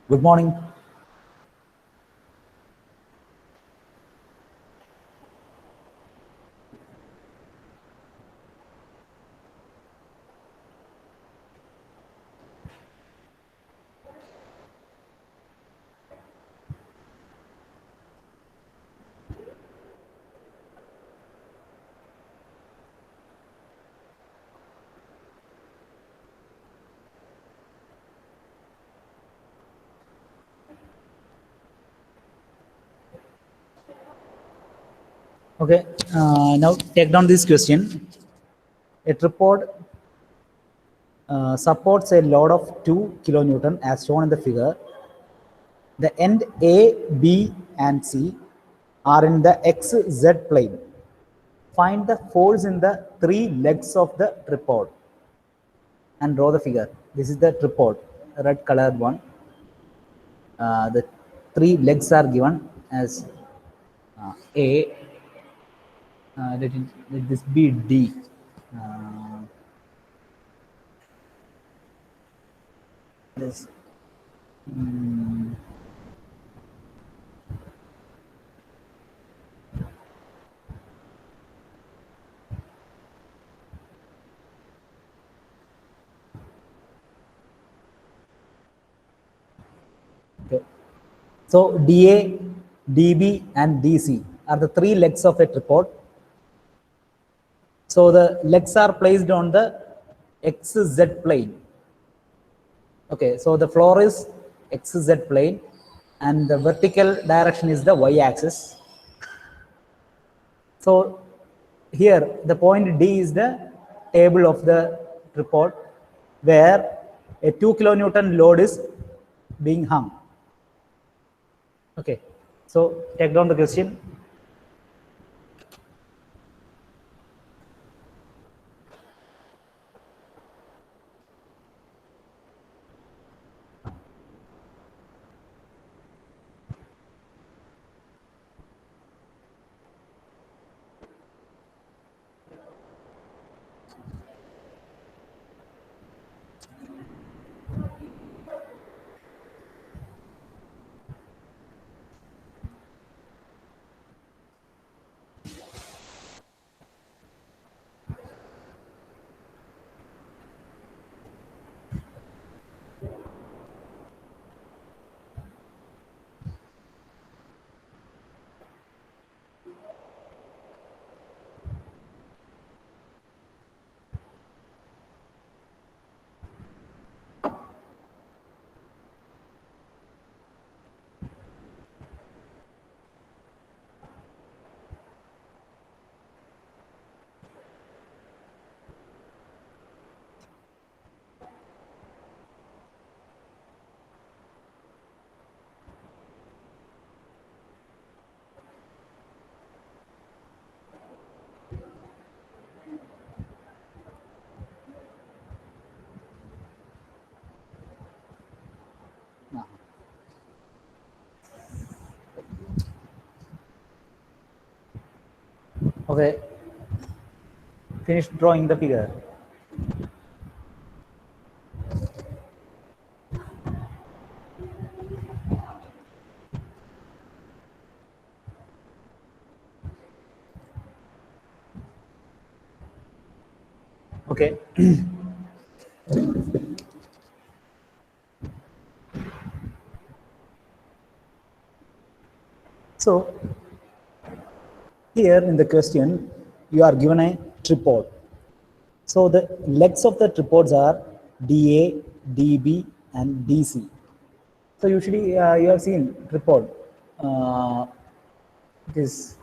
Good morning. Okay, now take down this question. A tripod supports a load of 2 kilonewton as shown in the figure. The end A, B, and C are in the XZ plane. Find the force in the 3 legs of the tripod and draw the figure. This is the tripod, red colored one. The 3 legs are given as A. Let this be D. This. Okay. So DA, DB, and DC are the 3 legs of a tripod. So the legs are placed on the XZ plane. Okay, so the floor is XZ plane and the vertical direction is the Y axis. So here the point D is the table of the tripod where a 2 kilonewton load is being hung. Okay, so take down the question. Okay, finish drawing the figure. Okay. So here in the question, you are given a tripod. So the legs of the tripods are DA, DB, and DC. So usually you have seen tripod. It is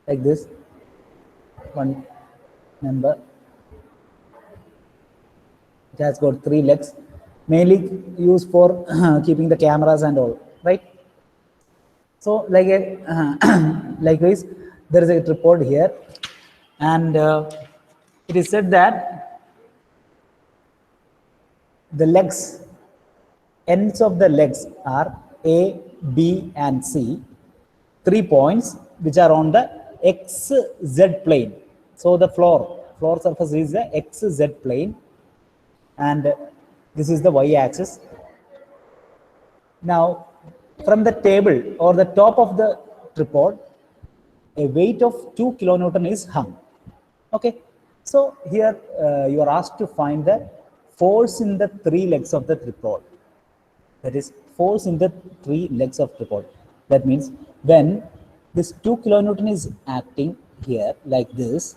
like this. One member. It has got 3 legs, mainly used for keeping the cameras and all, right? So like a likewise, there is a tripod here, and it is said that the legs, ends of the legs are A, B, and C, 3 points which are on the XZ plane. So the floor surface is the XZ plane, and this is the y-axis. Now, from the table or the top of the tripod, a weight of 2 kilonewton is hung. Okay, so here you are asked to find the force in the 3 legs of the tripod. That is, force in the 3 legs of tripod. That means when this 2 kilonewton is acting here like this,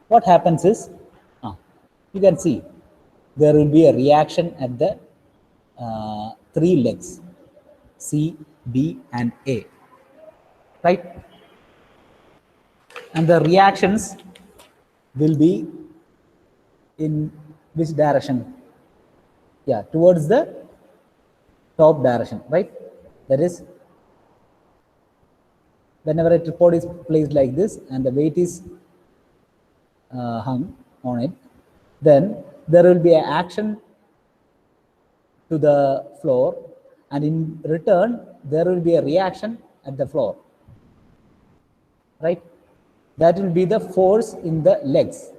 what happens is, you can see there will be a reaction at the 3 legs, C, B, and A, right? And the reactions will be in which direction? Yeah, towards the top direction, right? That is, whenever a tripod is placed like this and the weight is hung on it, then there will be an action to the floor, and in return there will be a reaction at the floor, right? That will be the force in the legs,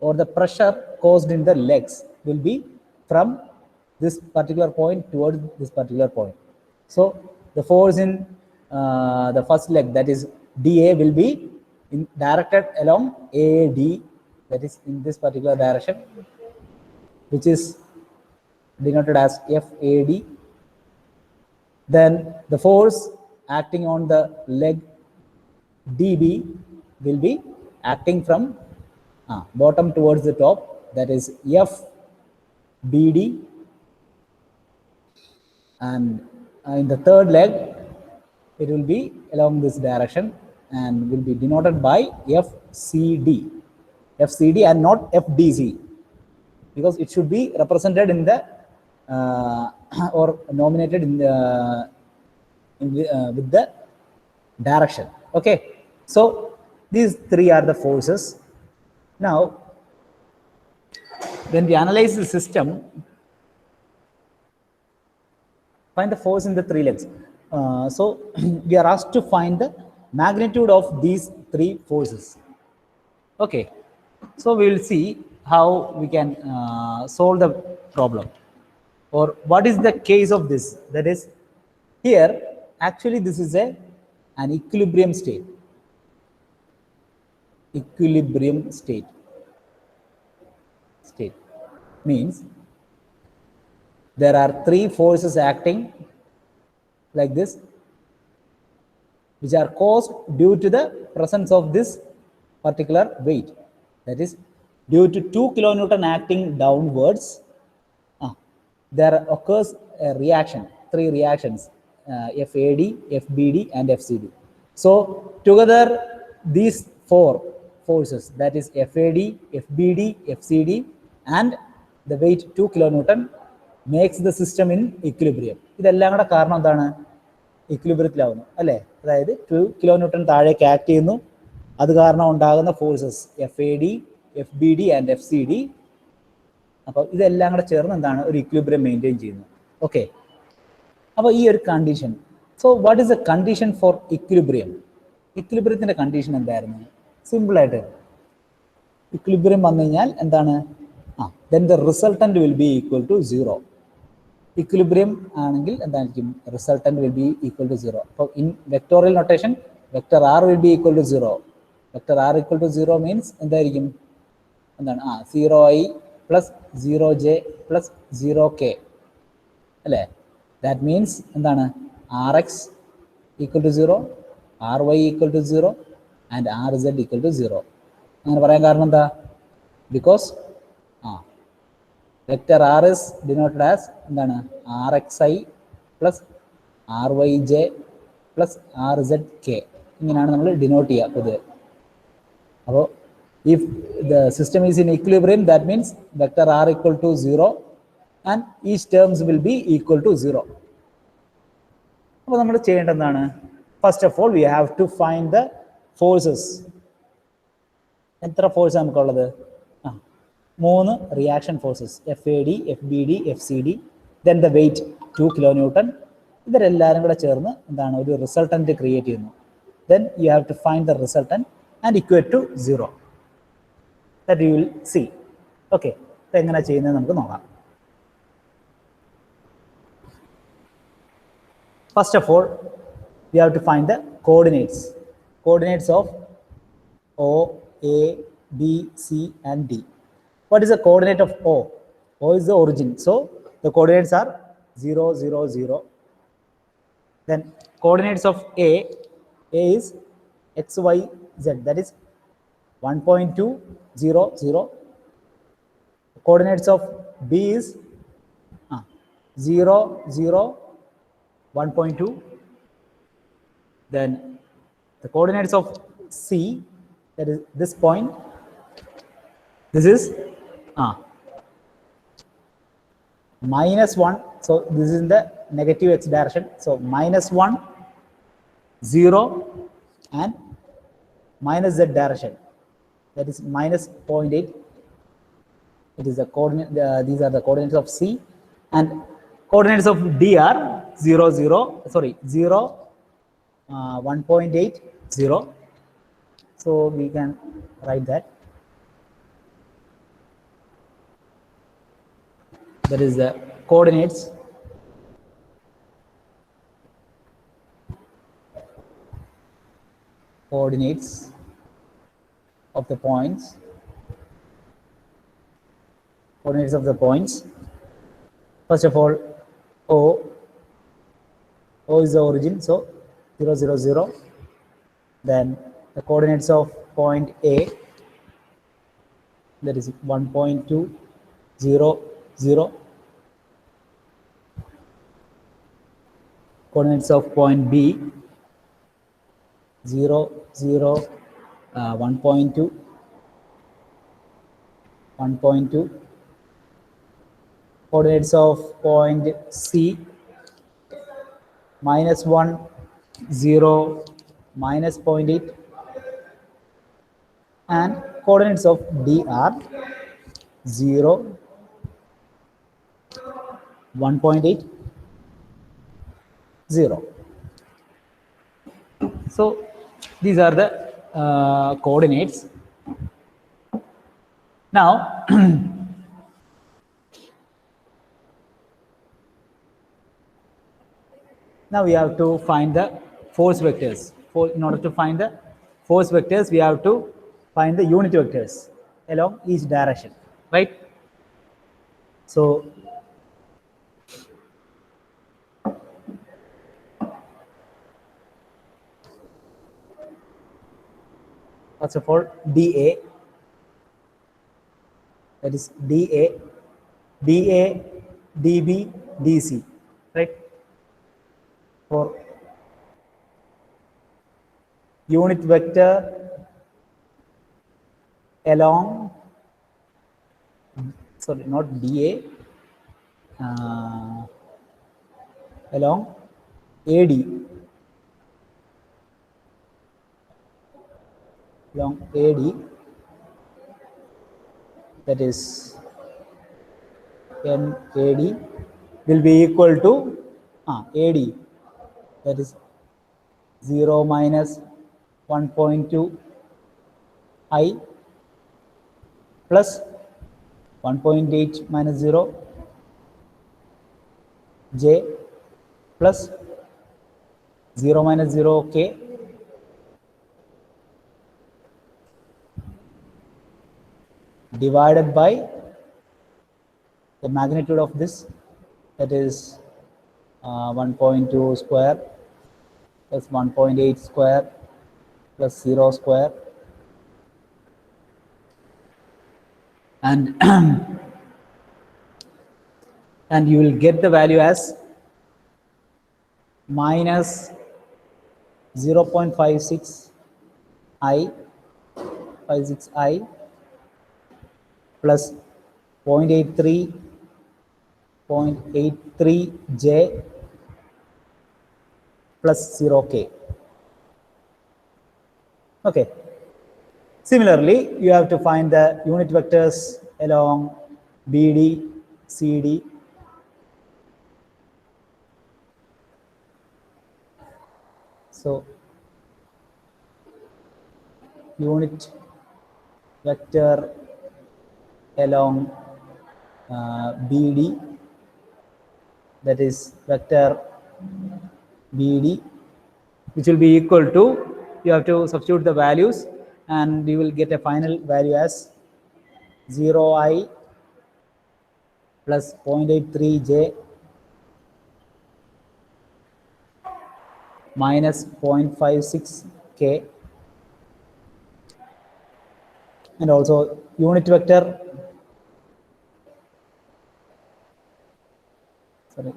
or the pressure caused in the legs will be from this particular point towards this particular point. So the force in the first leg, that is DA, will be directed along AD, that is in this particular direction, which is denoted as FAD. Then the force acting on the leg DB will be acting from bottom towards the top, that is FBD. And in the third leg, it will be along this direction and will be denoted by FCD. FCD and not FDC, because it should be represented in the or nominated in the with the direction. Okay, so these 3 are the forces. Now, when we analyze the system, find the force in the 3 legs. So we are asked to find the magnitude of these 3 forces. Okay, so we will see how we can solve the problem, or what is the case of this. That is, here actually this is an equilibrium state. Equilibrium state means there are 3 forces acting like this, which are caused due to the presence of this particular weight. That is, due to 2 kilonewton acting downwards, there occurs a reaction, 3 reactions, FAD, FBD, and FCD. So together these 4 forces, that is FAD, FBD, FCD, and the weight 2 kilonewton, makes the system in equilibrium. ഇതെല്ലാം കൂടെ കാരണം എന്താണ്? ഇക്വിലിബ്രിയത്തിലാവുന്നു അല്ലേ? അതായത് 2 kilonewton താഴേക്ക് act ചെയ്യുന്നു, അത് കാരണം ഉണ്ടാകുന്ന forces FAD, FBD and FCD. അപ്പോൾ ഇതെല്ലാം കൂടെ ചേർന്ന് എന്താണ്? ഒരു ഇക്വിലിബ്രിയം മെയിൻറ്റെയിൻ ചെയ്യുന്നു. ഓക്കെ, അപ്പോൾ ഈ ഒരു condition. So what is the condition for equilibrium? ഇക്വിലിബ്രിയത്തിൻ്റെ കണ്ടീഷൻ എന്തായിരുന്നു? സിമ്പിളായിട്ട് ഇക്വിലിബ്രിയം വന്നു കഴിഞ്ഞാൽ എന്താണ്? then the resultant will be equal to 0. Equilibrium ആണെങ്കിൽ എന്തായിരിക്കും? Resultant will be equal to 0. അപ്പോൾ in vectorial notation, vector r will be equal to 0. Vector r equal to 0 means എന്തായിരിക്കും? എന്താണ്? 0i plus 0j plus 0k അല്ലേ? That means എന്താണ്? Rx equal to 0, Ry equal to 0, and Rz equal to 0. അങ്ങനെ പറയാൻ കാരണം എന്താ? Because vector r is denoted as എന്താണ്? Rxi plus Ryj plus Rzk. ഇങ്ങനെയാണ് നമ്മൾ ഡിനോട്ട് ചെയ്യുക പൊതുവെ. അപ്പോൾ if the system is in equilibrium, that means vector r equal to 0 and each terms will be equal to 0. അപ്പോൾ നമ്മൾ ചെയ്യേണ്ടത് എന്താണ്? First of all, we have to find the forces എത്ര ഫോഴ്സ് നമുക്കുള്ളത്? ആ 3 reaction forces FAD, FBD, FCD, then the weight 2 kN. ഇവരെല്ലാവരും കൂടെ ചേർന്ന് എന്താണ് ഒരു റിസൾട്ടന്റ് ക്രിയേറ്റ് ചെയ്യുന്നു. Then you have to find the resultant and equate to 0. That you will see. Okay, ഇത് എങ്ങനെ ചെയ്യുന്നത് നമുക്ക് നോക്കാം. First of all, we have to find the coordinates of O, A, B, C and D. What is the coordinate of O? O is the origin, so the coordinates are 0, 0, 0. Then coordinates of A is x, y, z, that is 1.2, 0, 0. Coordinates of B is 0, 0, 1.2. Then the coordinates of C, that is this point, this is -1, so this is in the negative x direction, so -1, 0 and minus z direction, that is -0.8. It is the coordinate, these are the coordinates of C, and coordinates of D are 0, 0, sorry 0, 1.8, 0. So we can write that. That is the coordinates of the points. Coordinates of the points. First of all, O is the origin, so 0, 0, 0. Then the coordinates of point A, that is 1.2, 0, 0. Coordinates of point B, 0, 0, 1.2, 1.2. Coordinates of point C, -1, 0, -0.8. And coordinates of D are 0, 1.8, 0. So these are the coordinates. Now now we have to find the force vectors. In order to find the force vectors, we have to find the unit vectors along each direction, right? So first of all, DA, that is DA, DA, DB, DC, right? For unit vector along, sorry, not DA, along AD, along AD, that is NAD will be equal to AD, that is 0 minus 1.2 I plus 1.8 minus 0 J plus 0 minus 0 K divided by the magnitude of this, that is 1.2 square plus 1.8 square plus 0 square, and and you will get the value as minus 0.56 I plus 0.83 J plus 0 K. Okay. Similarly, you have to find the unit vectors along BD, CD. So, unit vector along BD, that is vector BD, which will be equal to, you have to substitute the values and you will get a final value as 0I plus 0.83J minus 0.56K, and also unit vector, sorry,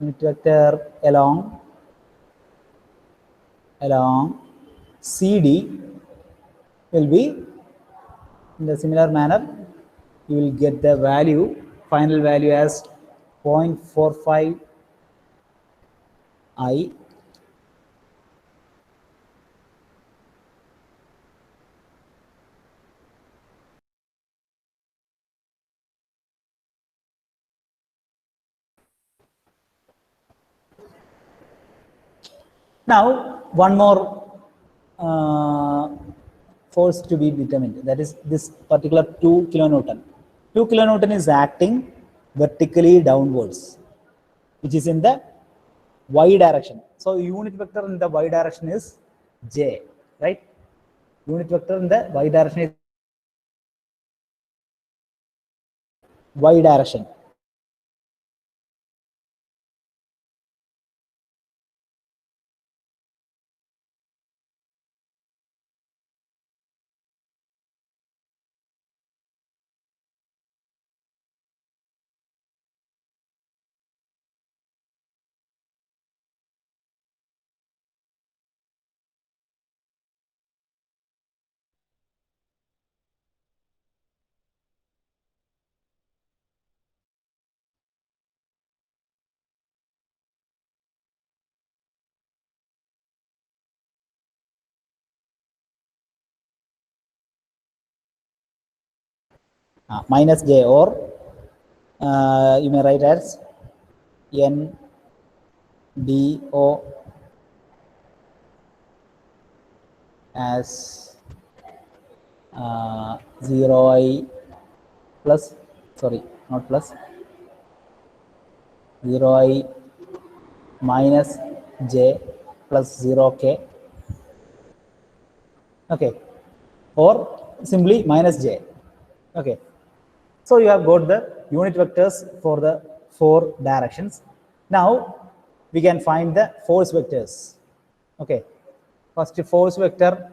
unit vector along CD will be in the similar manner. You will get the value, final value as 0.45 I Now, one more force to be determined, that is this particular 2 kilonewton. 2 kilonewton is acting vertically downwards, which is in the y direction. So, unit vector in the y direction is j, right? Unit vector in the y direction is y direction. Minus j, or you may write as n do as 0I plus, sorry, not plus, 0I minus j plus 0k, okay, or simply minus j, okay. So you have got the unit vectors for the 4 directions. Now we can find the force vectors, okay. First force vector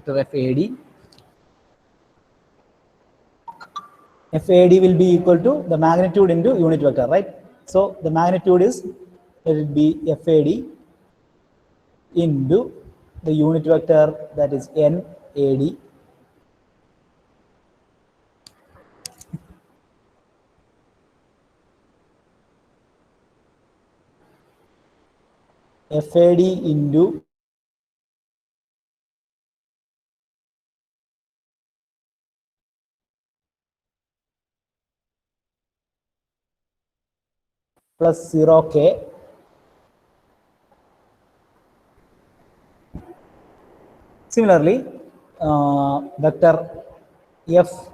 FAD. FAD will be equal to the magnitude into unit vector, right? So the magnitude is, let it be FAD into the unit vector, that is NAD. FAD into plus 0k Similarly, vector FBD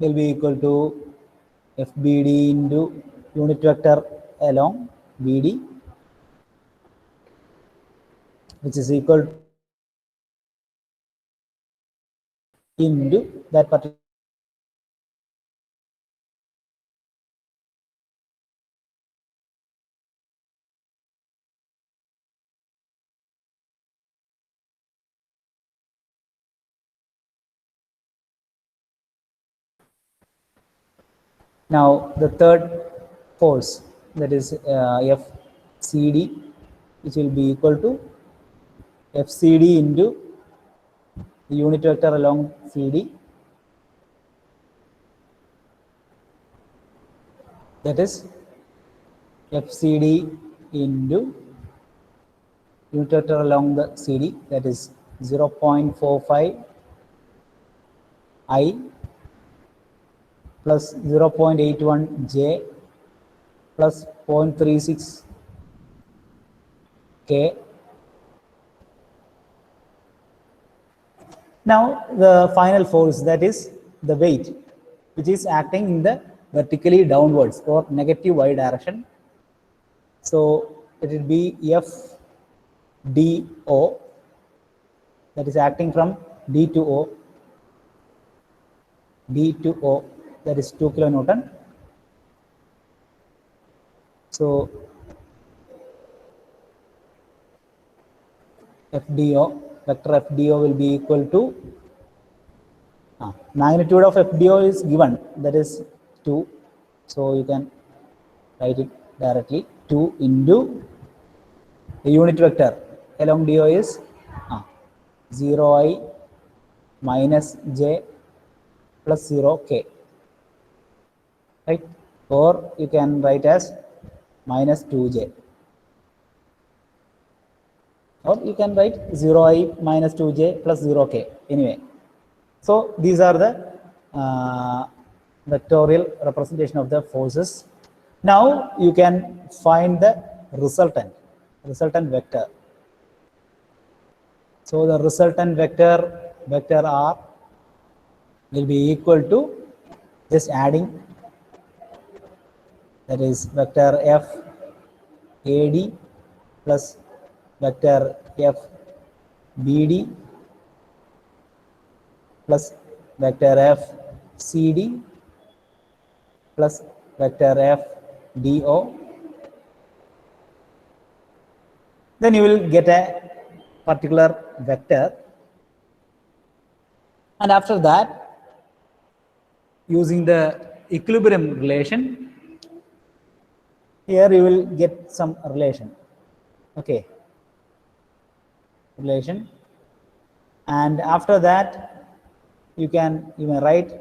will be equal to FBD into unit vector along BD, which is equal into that particular. Now the third force, that is FCD, which will be equal to FCD into the unit vector along CD, that is FCD into unit vector along the CD, that is 0.45 I plus 0.81 J plus 0.36 K. Now the final force, that is the weight, which is acting in the vertically downwards or negative y direction. So it will be FDO, that is acting from D to O, that is 2 kilonewton. So FDO, vector FDO will be equal to magnitude of FDO is given, that is 2. So you can write it directly, 2 into the unit vector along DO is 0I minus J plus 0K, right? Or you can write as minus 2J, or you can write 0I minus 2J plus 0K anyway. So these are the vectorial representation of the forces. Now you can find the resultant vector. So the resultant vector R will be equal to, just adding, that is vector F AD plus vector F BD plus vector F CD plus vector F DO. Then you will get a particular vector, and after that, using the equilibrium relation, here you will get some relation, okay, relation, and after that you can even write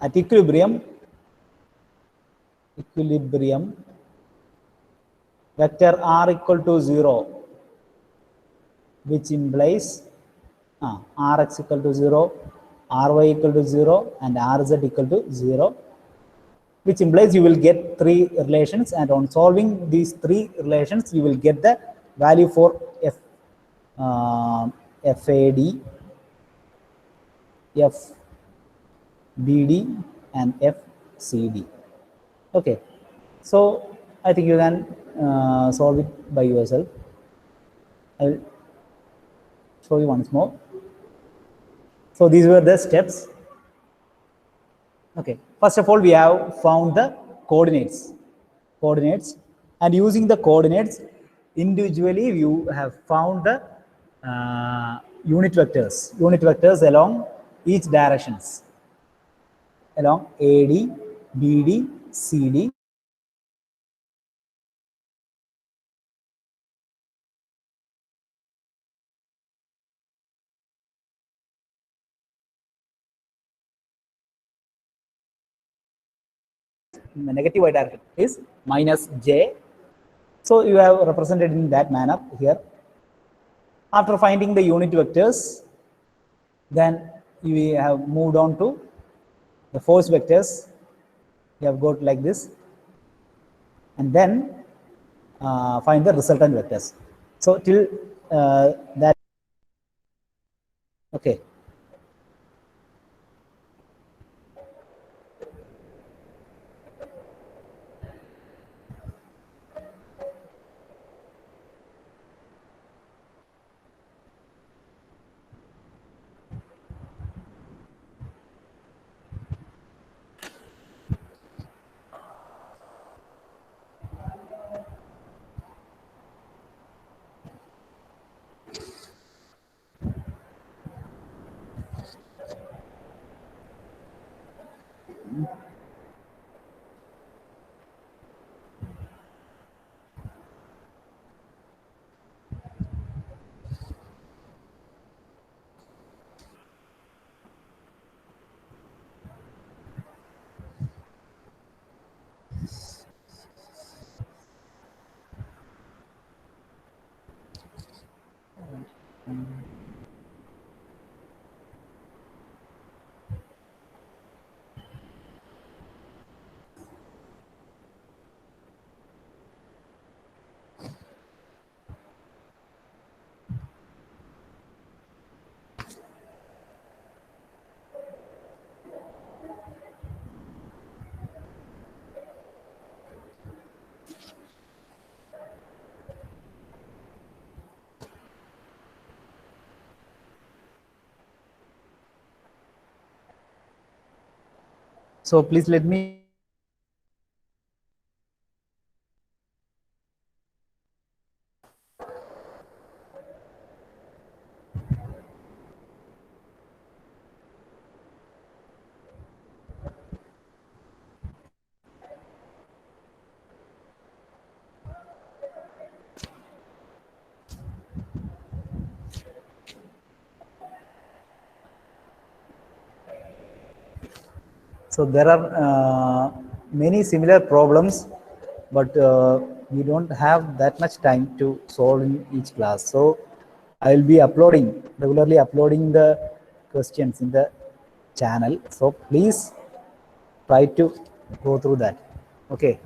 at equilibrium vector R equal to 0, which implies Rx equal to 0, Ry equal to 0, and Rz equal to 0, which implies you will get 3 relations, and on solving these 3 relations you will get the value for FAD, FBD, and FCD. Okay, so I think you can solve it by yourself. I will show you once more. So these were the steps. Okay, first of all, we have found the coordinates, and using the coordinates individually, you have found the unit vectors along each directions, along AD, BD, CD. The negative y direction is minus J. So you have represented in that manner here. After finding the unit vectors, then we have moved on to the force vectors. We have got like this, and then find the resultant vectors. So till that, okay. So please let me So there are many similar problems, but we don't have that much time to solve in each class. So I will be regularly uploading the questions in the channel. So please try to go through that. Okay,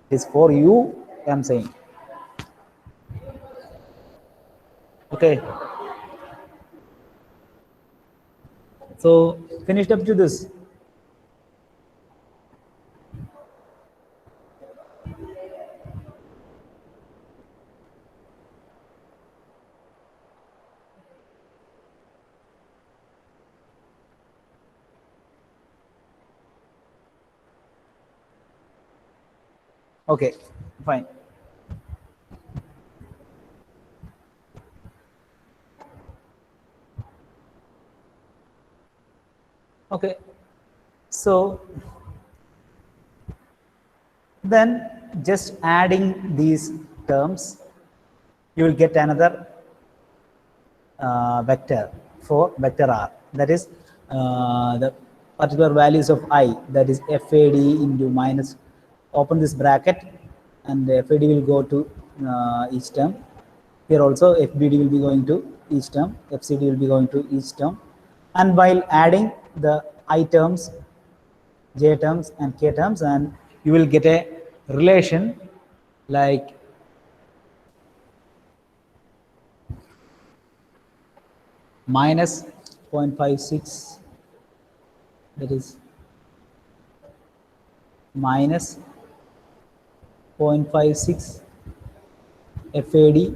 it's for you, I'm saying. Okay, so finished up to this. Okay, fine. Okay, so then just adding these terms, you will get another vector for vector r. That is the particular values of I, that is FAD into minus, open this bracket, and FAD will go to each term. Here also FBD will be going to each term, FCD will be going to each term. And while adding the I terms, J terms and K terms, and you will get a relation like minus 0.56, that is minus 0.56 FAD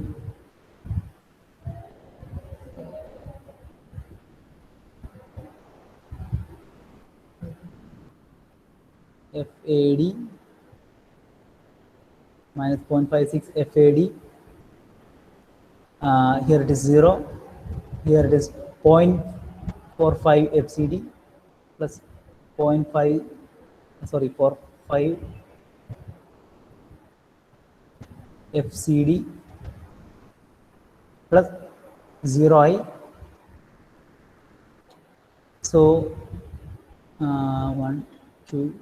FAD minus 0.56 FAD. Here it is 0. Here it is 0.45 FCD plus 0.5, sorry, 0.5 FCD plus 0I. So 1, 2,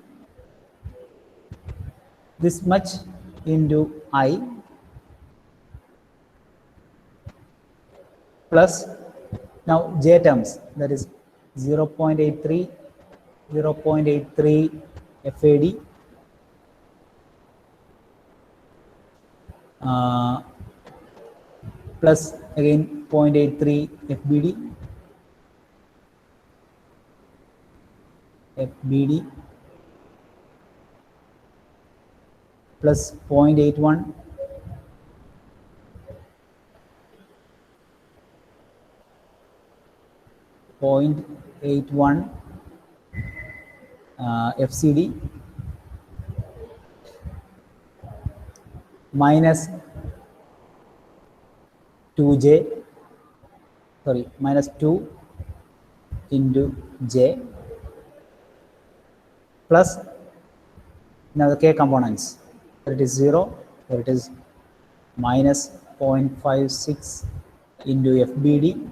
this much into I plus now J terms, that is 0.83, 0.83 FAD, plus again 0.83 FBD plus 0.81 0.81 FCD minus 2J, sorry, minus 2 into J plus now the K components. Here it is 0, here it is minus 0.56 into FBD,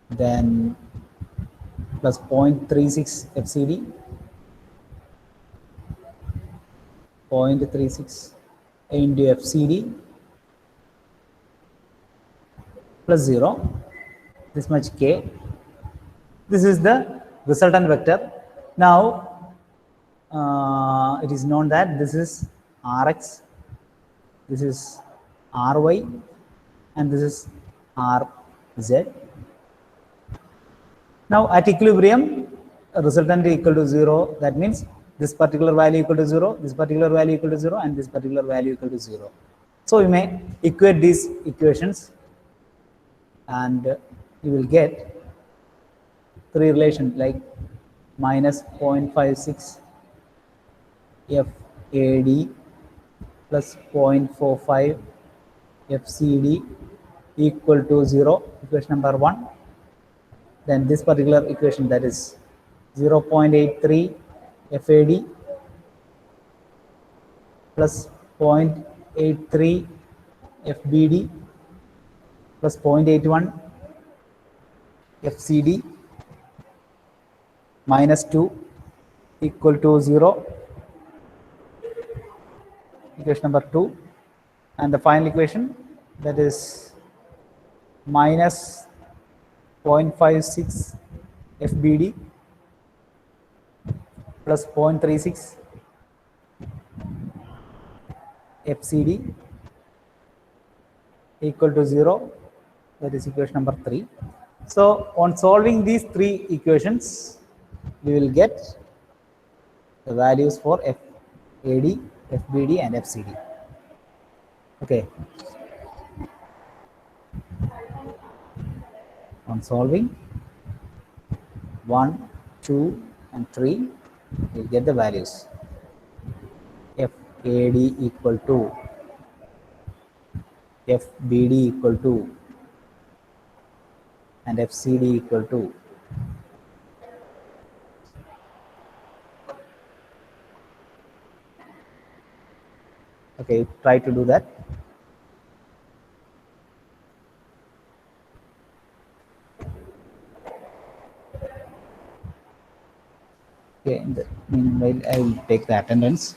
then plus 0.36 FCD, 0.36 into FCD plus 0, this much K. This is the resultant vector. Now it is known that this is Rx, this is Ry, and this is Rz. Now at equilibrium, resultant is equal to 0. That means this particular value equal to 0, this particular value equal to 0, and this particular value equal to 0. So we may equate these equations, and you will get three relations like minus 0.56 FAD plus 0.45 FCD equal to 0, equation number 1. Then this particular equation, that is 0.83 FAD plus 0.83 FBD plus 0.81 FCD minus 2 equal to 0, equation number 2. And the final equation, that is minus 0.56 FBD plus 0.36 FCD equal to 0, that is equation number 3. So on solving these three equations, we will get the values for FAD, FBD and FCD. Okay. On solving 1, 2 and 3, we'll get the values. FAD equal to FBD equal to and FCD equal to okay, try to do that. Okay, in the meanwhile I will take the attendance.